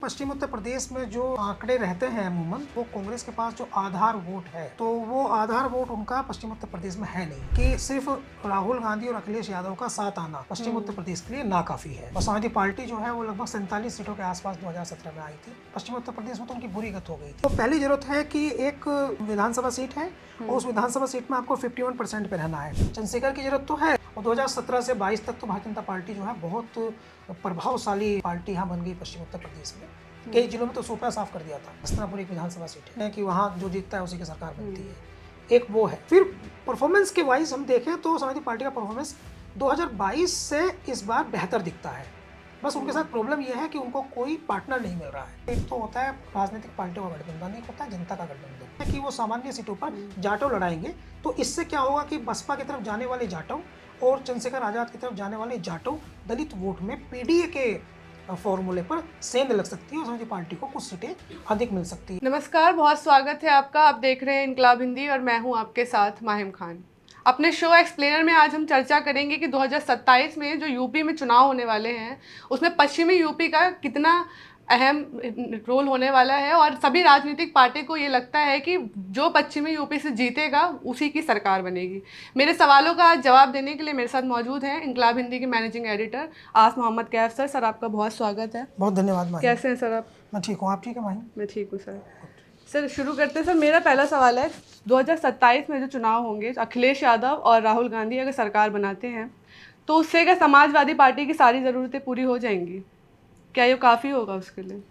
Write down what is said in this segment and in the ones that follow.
पश्चिम उत्तर प्रदेश में जो आंकड़े रहते हैं अमूमन, वो कांग्रेस के पास जो आधार वोट है, तो वो आधार वोट उनका पश्चिम उत्तर प्रदेश में है नहीं, कि सिर्फ राहुल गांधी और अखिलेश यादव का साथ आना पश्चिम उत्तर प्रदेश के लिए नाकाफी है। और समाजवादी पार्टी जो है वो लगभग 47 सीटों के आसपास 2017 में आई थी। पश्चिम उत्तर प्रदेश में तो उनकी बुरी गत हो गई थी। तो पहली जरूरत है कि एक विधानसभा सीट है और उस विधानसभा सीट में आपको 51% पे रहना है। चंद्रशेखर की जरूरत तो है, और 2017 से 22 तक तो भारतीय जनता पार्टी जो है बहुत प्रभावशाली पार्टी यहाँ बन गई पश्चिम उत्तर प्रदेश में। कई जिलों में तो सोपा साफ कर दिया था। हस्तिनापुर एक विधानसभा सीट है कि वहाँ जो जीतता है उसी की सरकार बनती है, एक वो है। फिर परफॉर्मेंस के वाइज हम देखें तो समाजवादी पार्टी का परफॉर्मेंस 2022 से इस बार बेहतर दिखता है। बस उनके साथ प्रॉब्लम यह है कि उनको कोई पार्टनर नहीं मिल रहा है। एक तो होता है राजनीतिक पार्टियों का गठबंधन, एक होता है जनता का गठबंधन, कि वो सामान्य सीटों पर जाटव लड़ाएंगे। तो इससे क्या होगा कि बसपा की तरफ जाने वाले जाटव और चंद्रशेखर आजाद की तरफ जाने वाले जाटव दलित वोट में पीडीए के फॉर्मूले पर सेंध लग सकती है और समाजवादी पार्टी को कुछ सीटें अधिक मिल सकती है। नमस्कार, बहुत स्वागत है आपका। आप देख रहे हैं इनकलाब हिंदी और मैं हूं आपके साथ माहिम खान। अपने शो एक्सप्लेनर में आज हम चर्चा करेंगे कि 2027 में जो यूपी में चुनाव होने वाले हैं उसमें पश्चिमी यूपी का कितना अहम रोल होने वाला है, और सभी राजनीतिक पार्टी को ये लगता है कि जो पश्चिमी यूपी से जीतेगा उसी की सरकार बनेगी। मेरे सवालों का आज जवाब देने के लिए मेरे साथ मौजूद हैं इनकलाब हिंदी के मैनेजिंग एडिटर आस मोहम्मद कैफ सर। सर, आपका बहुत स्वागत है। बहुत धन्यवाद माहिम। कैसे हैं सर आप? मैं ठीक हूँ, आप ठीक है माहिम? मैं ठीक हूँ सर। सर शुरू करते हैं। सर मेरा पहला सवाल है, 2027 में जो चुनाव होंगे, अखिलेश यादव और राहुल गांधी अगर सरकार बनाते हैं तो उससे क्या समाजवादी पार्टी की सारी ज़रूरतें पूरी हो जाएंगी? क्या ये काफ़ी होगा उसके लिए?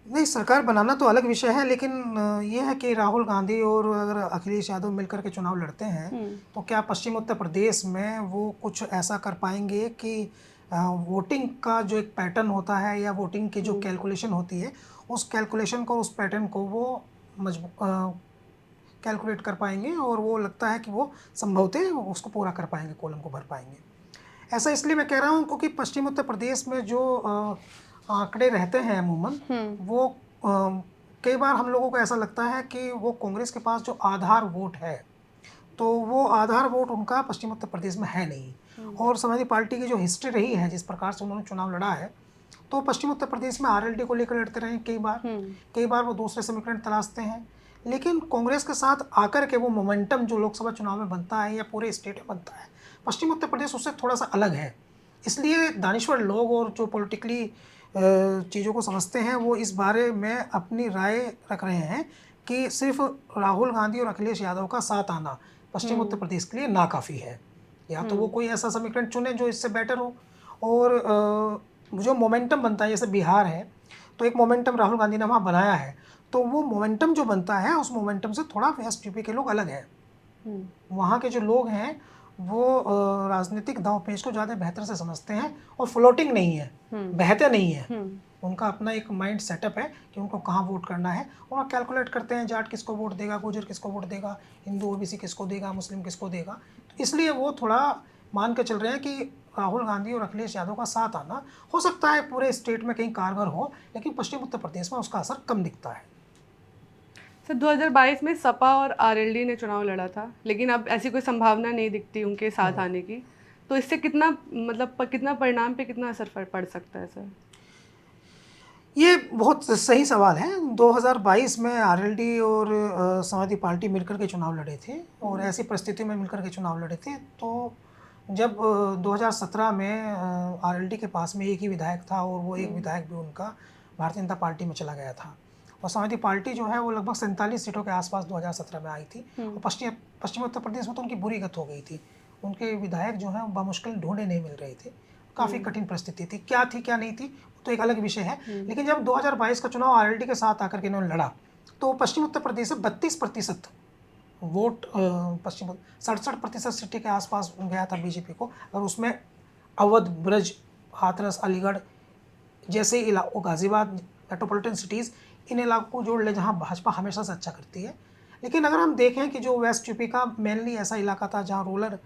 नहीं, सरकार बनाना तो अलग विषय है, लेकिन ये है कि राहुल गांधी और अगर अखिलेश यादव मिलकर के चुनाव लड़ते हैं तो क्या पश्चिम उत्तर प्रदेश में वो कुछ ऐसा कर पाएंगे कि वोटिंग का जो एक पैटर्न होता है या वोटिंग की जो कैलकुलेशन होती है, उस कैलकुलेशन को, उस पैटर्न को वो कैलकुलेट कर पाएंगे, और वो लगता है कि वो संभवतः उसको पूरा कर पाएंगे, कॉलम को भर पाएंगे। ऐसा इसलिए मैं कह रहा हूँ क्योंकि पश्चिम उत्तर प्रदेश में जो आंकड़े रहते हैं अमूमन, वो कई बार हम लोगों को ऐसा लगता है कि वो कांग्रेस के पास जो आधार वोट है, तो वो आधार वोट उनका पश्चिम उत्तर प्रदेश में है नहीं। और समाजवादी पार्टी की जो हिस्ट्री रही है, जिस प्रकार से उन्होंने चुनाव लड़ा है, तो पश्चिम उत्तर प्रदेश में आरएलडी को लेकर लड़ते रहे कई बार वो दूसरे समीकरण तलाशते हैं, लेकिन कांग्रेस के साथ आकर के वो मोमेंटम जो लोकसभा चुनाव में बनता है या पूरे स्टेट में बनता है, पश्चिम उत्तर प्रदेश उससे थोड़ा सा अलग है। इसलिए दानिश्वर लोग और जो पॉलिटिकली चीज़ों को समझते हैं, वो इस बारे में अपनी राय रख रहे हैं कि सिर्फ राहुल गांधी और अखिलेश यादव का साथ आना पश्चिम उत्तर प्रदेश के लिए नाकाफ़ी है। या तो वो कोई ऐसा समीकरण चुने जो इससे बेटर हो, और जो मोमेंटम बनता है, जैसे बिहार है तो एक मोमेंटम राहुल गांधी ने वहाँ बनाया है, तो वो मोमेंटम जो बनता है उस मोमेंटम से थोड़ा वेस्ट यूपी के लोग अलग हैं। वहाँ के जो लोग हैं वो राजनीतिक दांव पेच को ज़्यादा बेहतर से समझते हैं और फ्लोटिंग नहीं है, बहते नहीं है। उनका अपना एक माइंड सेटअप है कि उनको कहाँ वोट करना है, और वो कैलकुलेट करते हैं जाट किसको वोट देगा, गुजर किसको वोट देगा, हिंदू ओबीसी किसको देगा, मुस्लिम किसको देगा। तो इसलिए वो थोड़ा मान के चल रहे हैं कि राहुल गांधी और अखिलेश यादव का साथ आना हो सकता है पूरे स्टेट में कहीं कारगर हो, लेकिन पश्चिम उत्तर प्रदेश में उसका असर कम दिखता है। सर 2022 में सपा और आरएलडी ने चुनाव लड़ा था, लेकिन अब ऐसी कोई संभावना नहीं दिखती उनके साथ आने की। तो इससे कितना कितना परिणाम पे कितना असर पड़ सकता है सर? ये बहुत सही सवाल है। 2022 में आरएलडी और समाजवादी पार्टी मिलकर के चुनाव लड़े थे, और ऐसी परिस्थिति में मिलकर के चुनाव लड़े थे। तो जब 2017 में आरएलडी के पास में एक ही विधायक था, और वो एक विधायक भी उनका भारतीय जनता पार्टी में चला गया था, और समाजवादी पार्टी जो है वो लगभग 47 सीटों के आसपास 2017 में आई थी। और पश्चिम उत्तर प्रदेश में तो उनकी बुरी गत हो गई थी। उनके विधायक जो हैं बमुश्किल ढूंढे नहीं मिल रहे थे। काफ़ी कठिन परिस्थिति थी, क्या थी क्या नहीं थी तो एक अलग विषय है। लेकिन जब 2022 का चुनाव आरएलडी के साथ आकर के इन्होंने लड़ा, तो पश्चिम उत्तर प्रदेश से 32% वोट, पश्चिम 67% सिटी के आसपास गया था बीजेपी को। और उसमें अवध, ब्रज, हाथरस, अलीगढ़ जैसे इलाकों, गाजियाबाद, मेट्रोपॉलिटन सिटीज़, इन इलाकों को जोड़ ले जहाँ भाजपा हमेशा से अच्छा करती है। लेकिन अगर हम देखें कि जो वेस्ट यूपी का मेनली ऐसा इलाका था जहाँ रूरल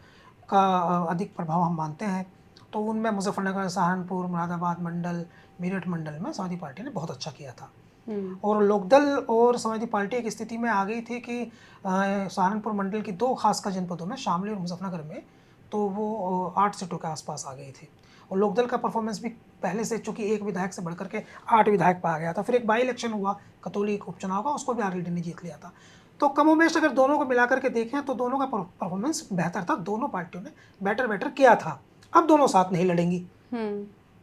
का अधिक प्रभाव हम मानते हैं, तो उनमें मुजफ्फरनगर, सहारनपुर, मुरादाबाद मंडल, मेरठ मंडल में समाजवादी पार्टी ने बहुत अच्छा किया था। और लोकदल और समाजवादी पार्टी एक स्थिति में आ गई थी कि सहारनपुर मंडल की 2 खासकर जनपदों में, शामली और मुजफ्फरनगर में, तो वो 8 सीटों के आसपास आ गई थी। और लोकदल का परफॉर्मेंस भी पहले से, चूंकि एक विधायक से बढ़कर के 8 विधायक पा गया था। फिर एक बाई इलेक्शन हुआ कतौली उपचुनाव का, उसको भी आरएलडी ने जीत लिया था। तो कमोबेश अगर दोनों को मिला करके देखें तो दोनों का परफॉर्मेंस बेहतर था, दोनों पार्टियों ने बेटर किया था। अब दोनों साथ नहीं लड़ेंगी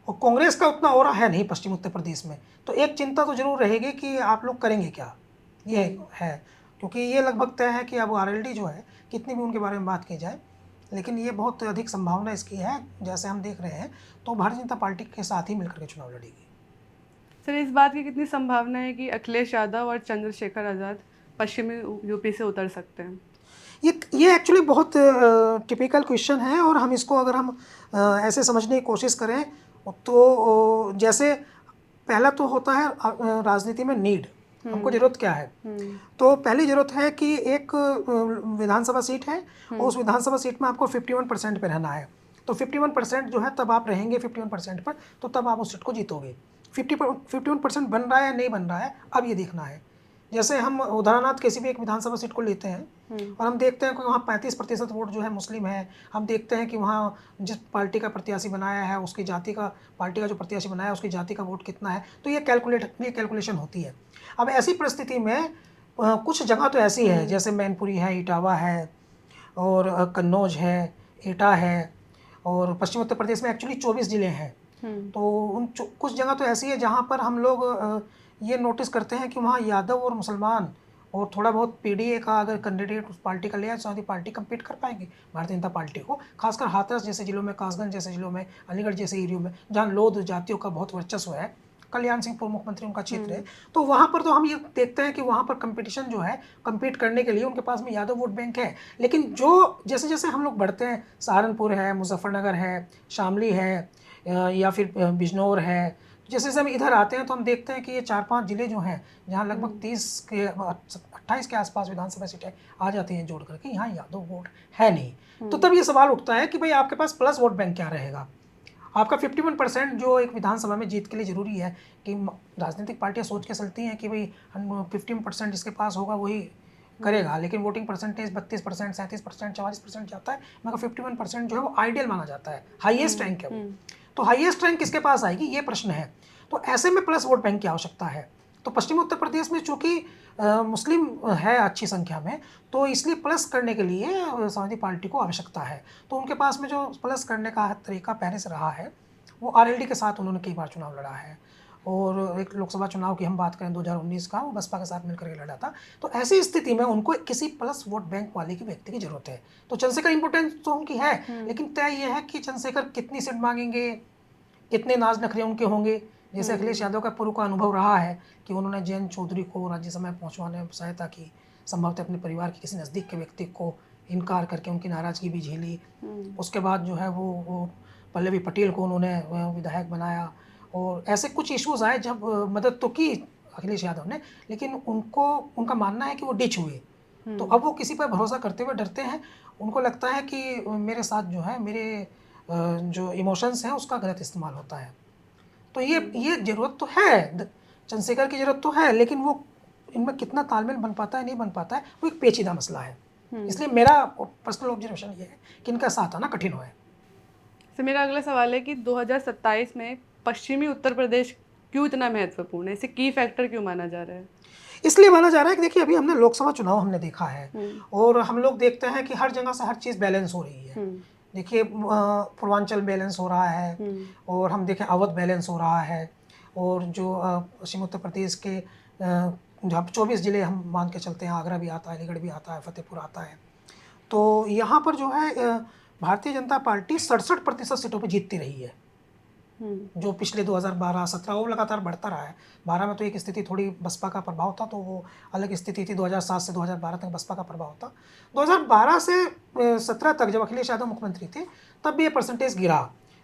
और कांग्रेस का उतना ऑरा है नहीं पश्चिम उत्तर प्रदेश में, तो एक चिंता तो जरूर रहेगी कि आप लोग करेंगे क्या, ये है। क्योंकि ये लगभग तय है कि अब आरएलडी जो है, कितनी भी उनके बारे में बात की जाए, लेकिन ये बहुत अधिक संभावना इसकी है, जैसे हम देख रहे हैं, तो भारतीय जनता पार्टी के साथ ही मिलकर के चुनाव लड़ेगी। सर, इस बात की कितनी संभावना है कि अखिलेश यादव और चंद्रशेखर आज़ाद पश्चिमी यूपी से उतर सकते हैं? ये एक्चुअली बहुत टिपिकल क्वेश्चन है, और हम इसको अगर हम ऐसे समझने की कोशिश करें तो जैसे पहला तो होता है राजनीति में नीड, हमको जरूरत क्या है। तो पहली जरूरत है कि एक विधानसभा सीट है और उस विधानसभा सीट में आपको 51% पे रहना है। तो 51% जो है तब आप रहेंगे 51% पर, तो तब आप उस सीट को जीतोगे। 51% बन रहा है या नहीं बन रहा है, अब ये देखना है। जैसे हम उदाहरणार्थ किसी भी एक विधानसभा सीट को लेते हैं और हम देखते हैं कि वहाँ 35% वोट जो है मुस्लिम है। हम देखते हैं कि वहाँ जिस पार्टी का प्रत्याशी बनाया है उसकी जाति का, पार्टी का जो प्रत्याशी बनाया है उसकी जाति का वोट कितना है, तो ये कैलकुलेशन होती है। अब ऐसी परिस्थिति में कुछ जगह तो ऐसी है, जैसे मैनपुरी है, इटावा है, और कन्नौज है, एटा है, और पश्चिम उत्तर प्रदेश में एक्चुअली 24 ज़िले हैं। तो उन कुछ जगह तो ऐसी है जहाँ पर हम लोग ये नोटिस करते हैं कि वहाँ यादव और मुसलमान और थोड़ा बहुत पीडीए का अगर कैंडिडेट उस पार्टी का लिया, समाजवादी पार्टी कम्पीट कर पाएंगे भारतीय जनता पार्टी को, खासकर हाथरस जैसे जिलों में, कासगंज जैसे जिलों में, अलीगढ़ जैसे एरियो में जहाँ लोध जातियों का बहुत वर्चस्व है, कल्याण सिंह पूर्व मुख्यमंत्री उनका क्षेत्र है, तो वहाँ पर तो हम ये देखते हैं कि वहाँ पर कंपटीशन जो है, कम्पीट करने के लिए उनके पास में यादव वोट बैंक है। लेकिन जो जैसे जैसे हम लोग बढ़ते हैं, सहारनपुर है, मुजफ्फरनगर है, शामली है, या फिर बिजनौर है, जैसे जैसे हम इधर आते हैं तो हम देखते हैं कि ये 4-5 जिले जो हैं जहाँ लगभग 28 के आसपास विधानसभा सीटें आ जाती हैं जोड़ करके, यहाँ यादव वोट है नहीं। तो तब ये सवाल उठता है कि भाई आपके पास प्लस वोट बैंक क्या रहेगा। आपका 51% जो एक विधानसभा में जीत के लिए जरूरी है, कि राजनीतिक पार्टियां सोच के चलती हैं कि भाई 50% इसके पास होगा वही करेगा, लेकिन वोटिंग परसेंटेज 32%, 37%, 44% जाता है, मगर 51% जो है वो आइडियल माना जाता है, हाईएस्ट रैंक है वो। तो हाईएस्ट रैंक किसके पास आएगी, ये प्रश्न है। तो ऐसे में प्लस वोट बैंक की आवश्यकता है। तो पश्चिमी उत्तर प्रदेश में चूँकि मुस्लिम है अच्छी संख्या में, तो इसलिए प्लस करने के लिए समाजवादी पार्टी को आवश्यकता है। तो उनके पास में जो प्लस करने का तरीका पहले से रहा है, वो आरएलडी के साथ उन्होंने कई बार चुनाव लड़ा है। और एक लोकसभा चुनाव की हम बात करें 2019 का, वो बसपा के साथ मिलकर के लड़ा था। तो ऐसी स्थिति में उनको किसी प्लस वोट बैंक वाले की व्यक्ति की जरूरत है। तो चंद्रशेखर इंपोर्टेंस तो उनकी है, लेकिन तय ये है कि चंद्रशेखर कितनी सीट मांगेंगे, कितने नाज नखरे उनके होंगे। जैसे अखिलेश यादव का पूर्व का अनुभव रहा है कि उन्होंने जयंत चौधरी को राज्यसभा में पहुंचवाने में सहायता की, संभवतः अपने परिवार के किसी नज़दीक के व्यक्ति को इनकार करके उनकी नाराज़गी भी झेली। उसके बाद जो है वो पल्लवी पटेल को उन्होंने विधायक बनाया, और ऐसे कुछ इश्यूज आए जब मदद तो की अखिलेश यादव ने, लेकिन उनका मानना है कि वो डिच हुए। तो अब वो किसी पर भरोसा करते हुए डरते हैं। उनको लगता है कि मेरे साथ जो है मेरे जो इमोशंस हैं उसका गलत इस्तेमाल होता है। तो ये ज़रूरत तो है, चंद्रशेखर की ज़रूरत तो है, लेकिन वो इनमें कितना तालमेल बन पाता है नहीं बन पाता है, वो एक पेचीदा मसला है। इसलिए मेरा पर्सनल ऑब्जर्वेशन ये है कि इनका साथ आना कठिन हो है। तो मेरा अगला सवाल है कि 2027 में पश्चिमी उत्तर प्रदेश क्यों इतना महत्वपूर्ण है, इसे की फैक्टर क्यों माना जा रहा है? इसलिए माना जा रहा है कि देखिए, अभी हमने लोकसभा चुनाव हमने देखा है, और हम लोग देखते हैं कि हर जगह से हर चीज़ बैलेंस हो रही है। देखिए, पूर्वांचल बैलेंस हो रहा है, और हम देखें अवध बैलेंस हो रहा है, और जो पश्चिम उत्तर प्रदेश के जहाँ 24 ज़िले हम मान के चलते हैं, आगरा भी आता है, अलीगढ़ भी आता है, फतेहपुर आता है, तो यहाँ पर जो है भारतीय जनता पार्टी 67% सीटों पर जीतती रही है। जो पिछले 2012-17 वो लगातार बढ़ता रहा है। 12 में तो एक स्थिति थोड़ी बसपा का प्रभाव था, तो वो अलग स्थिति थी। 2007 से 2012 तक बसपा का प्रभाव था। 2012 से 17 तक जब अखिलेश यादव मुख्यमंत्री थे, तब भी ये परसेंटेज गिरा,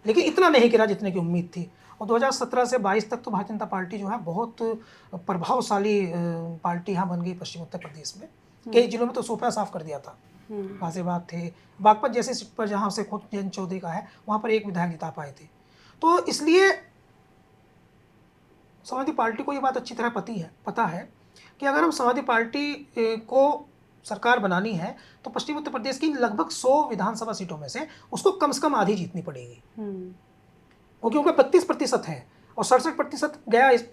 लेकिन इतना नहीं गिरा जितने की उम्मीद थी। और 2017 से 22 तक तो भारतीय जनता पार्टी जो है बहुत प्रभावशाली पार्टी यहाँ बन गई पश्चिम उत्तर प्रदेश में। कई जिलों में तो सोफा साफ कर दिया था। गाजियाबाद थे, बागपत जैसे सीट पर जहाँ से खुद जयंत चौधरी का है, वहाँ पर एक विधायक जिता पाए थे। तो इसलिए समाजवादी पार्टी को ये बात अच्छी तरह पता है कि अगर हम समाजवादी पार्टी को सरकार बनानी है, तो पश्चिम उत्तर प्रदेश की लगभग 100 विधानसभा सीटों में से उसको कम से कम आधी जीतनी पड़ेगी। क्योंकि उनका 32% है और 67% गया इस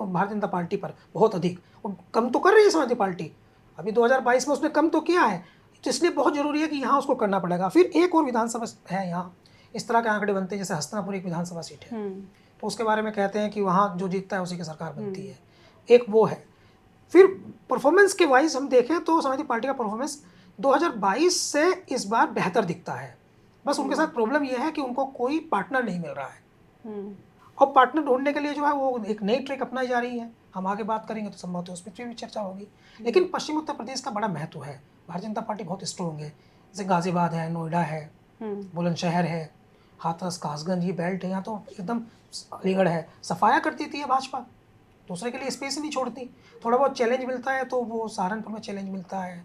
भारतीय जनता पार्टी पर, बहुत अधिक। और कम तो कर रही है समाजवादी पार्टी, अभी 2022 में उसने कम तो किया है, तो इसलिए बहुत ज़रूरी है कि यहाँ उसको करना पड़ेगा। फिर एक और विधानसभा है यहाँ, इस तरह के आंकड़े बनते हैं, जैसे हस्तिनापुर एक विधानसभा सीट है, तो उसके बारे में कहते हैं कि वहाँ जो जीतता है उसी की सरकार बनती है, एक वो है। फिर परफॉर्मेंस के वाइज हम देखें तो समाजवादी पार्टी का परफॉर्मेंस 2022 से इस बार बेहतर दिखता है। बस उनके साथ प्रॉब्लम यह है कि उनको कोई पार्टनर नहीं मिल रहा है, और पार्टनर ढूंढने के लिए जो है वो एक नई ट्रिक अपनाई जा रही है। हम आगे बात करेंगे तो संभवतः उस पर भी चर्चा होगी। लेकिन पश्चिम उत्तर प्रदेश का बड़ा महत्व है, भारतीय जनता पार्टी बहुत स्ट्रॉन्ग है, जैसे गाजियाबाद है, नोएडा है, बुलंदशहर है, हाथरस, कासगंज, ये बेल्ट है, यहाँ तो एकदम अलीगढ़ है, सफाया कर देती है भाजपा, दूसरे के लिए स्पेस ही नहीं छोड़ती। थोड़ा बहुत चैलेंज मिलता है तो वो सहारनपुर में चैलेंज मिलता है,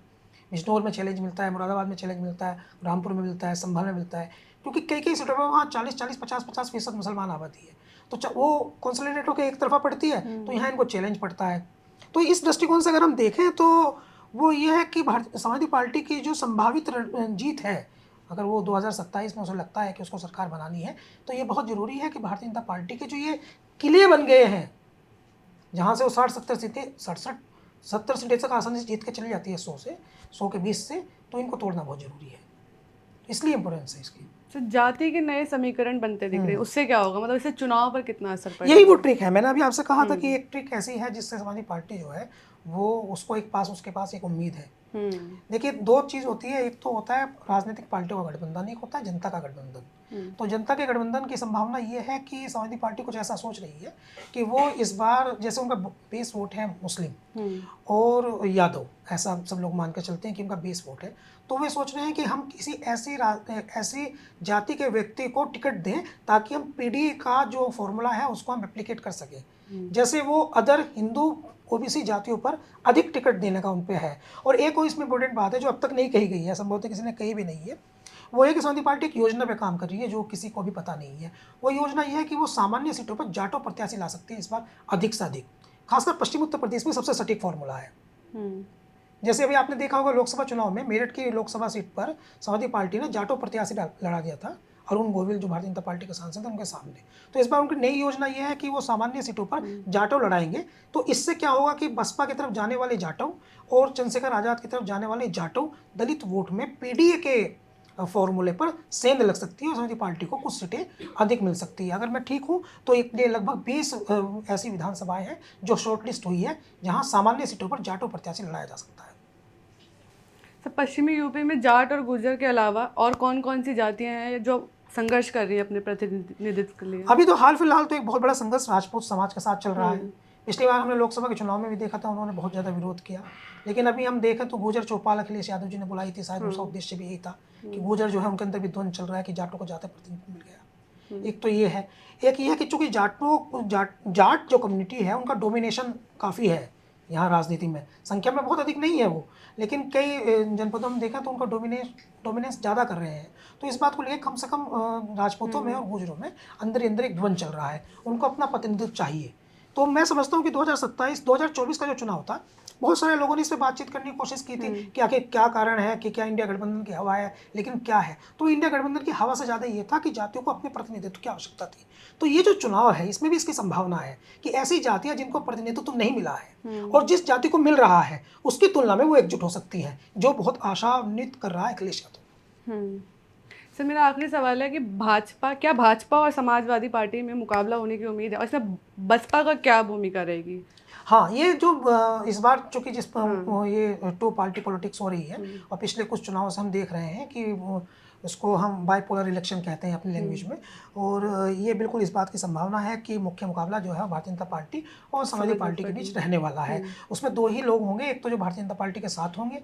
बिजनौर में चैलेंज मिलता है, मुरादाबाद में चैलेंज मिलता है, रामपुर में मिलता है, संभल में मिलता है, क्योंकि कई सीटों पर वहाँ 40-40, 50-50% मुसलमान आबादी है, तो वो कंसोलिडेट होकर एक तरफा पड़ती है, तो यहाँ इनको चैलेंज पड़ता है। तो इस दृष्टिकोण से अगर हम देखें तो वो ये है कि समाजवादी पार्टी की जो संभावित जीत है, अगर वो 2027 में उसे लगता है कि उसको सरकार बनानी है, तो ये बहुत ज़रूरी है कि भारतीय जनता पार्टी के जो ये किले बन गए हैं, जहाँ से वो 60-70 सीटें 70 सीटें तक आसानी से जीत के चली जाती है, 100 के 20 से, तो इनको तोड़ना बहुत ज़रूरी है, इसलिए इम्पोर्टेंस है इसकी। तो जाति के नए समीकरण बनते दिख रहे हैं, उससे क्या होगा, मतलब इससे चुनाव पर कितना असर पड़ेगा? यही वो ट्रिक है, मैंने अभी आपसे कहा था कि एक ट्रिक ऐसी है जिससे समाजवादी पार्टी जो है वो उसको उसके पास एक उम्मीद है। देखिए, दो चीज़ होती है, एक तो होता है राजनीतिक पार्टियों का गठबंधन, एक होता है जनता का गठबंधन। तो जनता के गठबंधन की संभावना ये है कि समाजवादी पार्टी कुछ ऐसा सोच रही है कि वो इस बार, जैसे उनका बेस वोट है मुस्लिम और यादव, ऐसा सब लोग मान कर चलते हैं कि उनका बेस वोट है, तो वे सोच रहे हैं कि हम किसी ऐसी जाति के व्यक्ति को टिकट दें ताकि हम पीडी का जो फॉर्मूला है उसको हम रेप्लिकेट कर सकें, जैसे वो अदर हिंदू ओबीसी जातियों पर अधिक टिकट देने का उन पे है। और एक और इसमें इंपॉर्टेंट बात है जो अब तक नहीं कही गई है, संभवतः किसी ने कही भी नहीं है, वो है कि समाजवादी पार्टी एक योजना पे काम कर रही है जो किसी को भी पता नहीं है। वो योजना ये है कि वो सामान्य सीटों पर जाटों प्रत्याशी ला सकती है इस बार अधिक से अधिक, खासकर पश्चिम उत्तर प्रदेश में सबसे सटीक फॉर्मूला है। जैसे अभी आपने देखा होगा लोकसभा चुनाव में मेरठ की लोकसभा सीट पर समाजवादी पार्टी ने जाटों प्रत्याशी लड़ा दिया था, अरुण गोविल जो भारतीय जनता पार्टी के सांसद हैं उनके सामने। तो इस बार उनकी नई योजना ये है कि वो सामान्य सीटों पर जाटों लड़ाएंगे। तो इससे क्या होगा कि बसपा की तरफ जाने वाले जाटों और चंद्रशेखर आज़ाद की तरफ जाने वाले जाटों दलित वोट में पीडीए के फॉर्मूले पर सेंध लग सकती है और समाजवादी पार्टी को कुछ सीटें अधिक मिल सकती है। अगर मैं ठीक हूँ तो ये लगभग 20 ऐसी विधानसभाएं हैं जो शॉर्टलिस्ट हुई है जहाँ सामान्य सीटों पर जाटों प्रत्याशी लड़ाया जा सकता है। तो पश्चिमी यूपी में जाट और गुर्जर के अलावा और कौन कौन सी जातियां हैं जो संघर्ष कर रही है अपने प्रतिनिधित्व के लिए? अभी तो हाल फिलहाल तो एक बहुत बड़ा संघर्ष राजपूत समाज के साथ चल रहा है। पिछली बार हमने लोकसभा के चुनाव में भी देखा था, उन्होंने बहुत ज़्यादा विरोध किया, लेकिन अभी हम देखें तो गुर्जर चौपाल अखिलेश यादव जी ने बुलाई थी, शायद उसका उद्देश्य भी यही था कि गुर्जर जो है उनके अंदर भी द्वंद्व चल रहा है कि जाटों को ज़्यादा प्रतिनिधित्व मिल गया। एक तो ये है, एक ये है कि चूँकि जाट जो कम्युनिटी है उनका डोमिनेशन काफ़ी है यहाँ राजनीति में, संख्या में बहुत अधिक नहीं है वो, लेकिन कई जनपदों में देखा तो उनका डोमिनेंस ज़्यादा कर रहे हैं। तो इस बात को लेकर कम से कम राजपूतों में और गुर्जरों में अंदर ही अंदर एक द्वंद्व चल रहा है, उनको अपना प्रतिनिधित्व चाहिए। तो मैं समझता हूँ कि 2024 का जो चुनाव था, बहुत सारे लोगों ने इस पर बातचीत करने की कोशिश की थी कि आखिर क्या कारण है, कि क्या इंडिया गठबंधन की हवा है, लेकिन क्या है, तो इंडिया गठबंधन की हवा से ज़्यादा ये था कि जातियों को अपने प्रतिनिधित्व की आवश्यकता थी। तो ये जो चुनाव है इसमें भी इसकी संभावना है कि ऐसी जातियाँ जिनको प्रतिनिधित्व नहीं मिला है और जिस जाति को मिल रहा है उसकी तुलना में वो एकजुट हो सकती है, जो बहुत आशान्वित कर रहा है अखिलेश यादव। सर, मेरा आखिरी सवाल है कि भाजपा और समाजवादी पार्टी में मुकाबला होने की उम्मीद है, और इसमें बसपा का क्या भूमिका रहेगी? हाँ, ये जो इस बार चूँकि जिस ये टू पार्टी पॉलिटिक्स हो रही है और पिछले कुछ चुनावों से हम देख रहे हैं कि इसको हम बाइपोलर इलेक्शन कहते हैं अपनी लैंग्वेज में, और ये बिल्कुल इस बात की संभावना है कि मुख्य मुकाबला जो है भारतीय जनता पार्टी और समाजवादी पार्टी के बीच रहने वाला है। उसमें दो ही लोग होंगे, एक तो जो भारतीय जनता पार्टी के साथ होंगे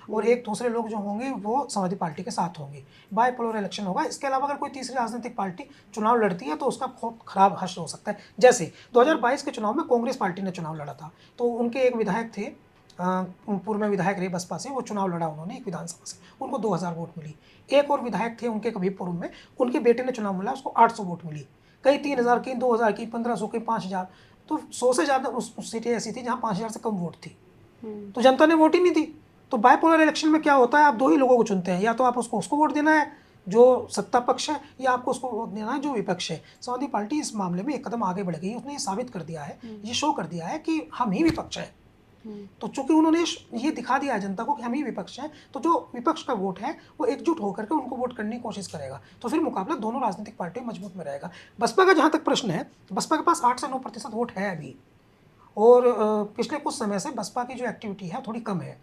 और एक दूसरे लोग जो होंगे वो समाजवादी पार्टी के साथ होंगे। बाइपोलर इलेक्शन होगा। इसके अलावा अगर कोई तीसरी राजनीतिक पार्टी चुनाव लड़ती है तो उसका बहुत खराब हश्र हो सकता है। जैसे 2022 के चुनाव में कांग्रेस पार्टी ने चुनाव लड़ा था, तो उनके एक विधायक थे, पूर्व में विधायक रहे बसपा से, वो चुनाव लड़ा उन्होंने एक विधानसभा से, उनको 2000 वोट मिली। एक और विधायक थे उनके कबीरपुर में, उनके बेटे ने चुनाव मिला, उसको 800 वोट मिली। कई 3000 की, 2000 की, 1500 की, 5000, तो 100 से ज़्यादा उस सीटें ऐसी थी जहाँ 5000 से कम वोट थी, तो जनता ने वोट ही नहीं दी। तो बाइपोलर इलेक्शन में क्या होता है, आप दो ही लोगों को चुनते हैं, या तो आप उसको वोट देना है जो सत्ता पक्ष है या आपको उसको वोट देना है जो विपक्ष है। समाजवादी पार्टी इस मामले में एक कदम आगे बढ़ गई, उसने ये साबित कर दिया है, ये शो कर दिया है कि हम ही विपक्ष है। तो चूंकि उन्होंने ये दिखा दिया है जनता को कि हम ही विपक्ष हैं, तो जो विपक्ष का वोट है वो एकजुट होकर के उनको वोट करने की कोशिश करेगा, तो फिर मुकाबला दोनों राजनीतिक पार्टियों मजबूत में रहेगा। बसपा का जहाँ तक प्रश्न है, बसपा के पास 8 से 9% वोट है अभी, और पिछले कुछ समय से बसपा की जो एक्टिविटी है थोड़ी कम है,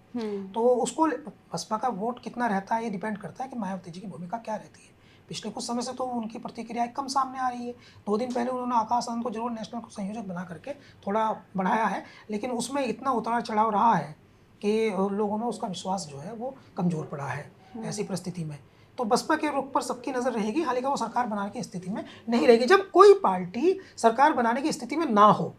तो उसको बसपा का वोट कितना रहता है ये डिपेंड करता है कि मायावती जी की भूमिका क्या रहती है। पिछले कुछ समय से तो उनकी प्रतिक्रियाएं कम सामने आ रही है। 2 दिन पहले उन्होंने आकाश आनंद को जरूर नेशनल संयोजक बना करके थोड़ा बढ़ाया है, लेकिन उसमें इतना उतार चढ़ाव रहा है कि लोगों में उसका विश्वास जो है वो कमज़ोर पड़ा है। ऐसी परिस्थिति में तो बसपा के रुख पर सबकी नज़र रहेगी, हालांकि वो सरकार बनाने की स्थिति में नहीं रहेगी। जब कोई पार्टी सरकार बनाने की स्थिति में ना हो,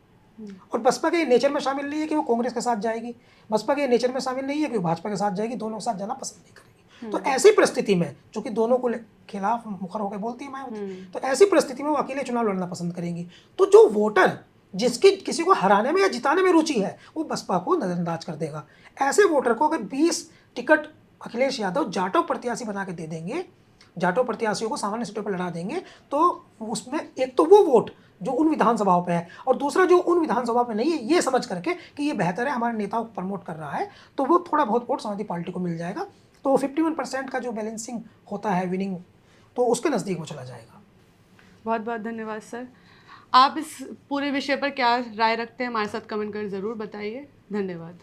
और बसपा के नेचर में शामिल नहीं है कि वो कांग्रेस के साथ जाएगी, बसपा के नेचर में शामिल नहीं है कि वो भाजपा के साथ जाएगी, दोनों के साथ जाना पसंद नहीं करेगी। तो ऐसी परिस्थिति में, चूंकि दोनों को खिलाफ मुखर होकर बोलती है मायावती, तो ऐसी परिस्थिति में वो अकेले चुनाव लड़ना पसंद करेंगी। तो जो वोटर जिसकी किसी को हराने में या जिताने में रुचि है वो बसपा को नजरअंदाज कर देगा। ऐसे वोटर को अगर 20 टिकट अखिलेश यादव जाटव प्रत्याशी बना के दे देंगे, जाटव प्रत्याशियों को सामान्य सीटों पर लड़ा देंगे, तो उसमें एक तो वो वोट जो उन विधानसभाओं पे है, और दूसरा जो उन विधानसभा पे नहीं है, ये समझ करके कि ये बेहतर है हमारे नेताओं को प्रमोट कर रहा है, तो वो थोड़ा बहुत वोट समाजवादी पार्टी को मिल जाएगा। तो 51% का जो बैलेंसिंग होता है विनिंग, तो उसके नज़दीक वो चला जाएगा। बहुत बहुत धन्यवाद सर। आप इस पूरे विषय पर क्या राय रखते हैं हमारे साथ कमेंट कर ज़रूर बताइए। धन्यवाद।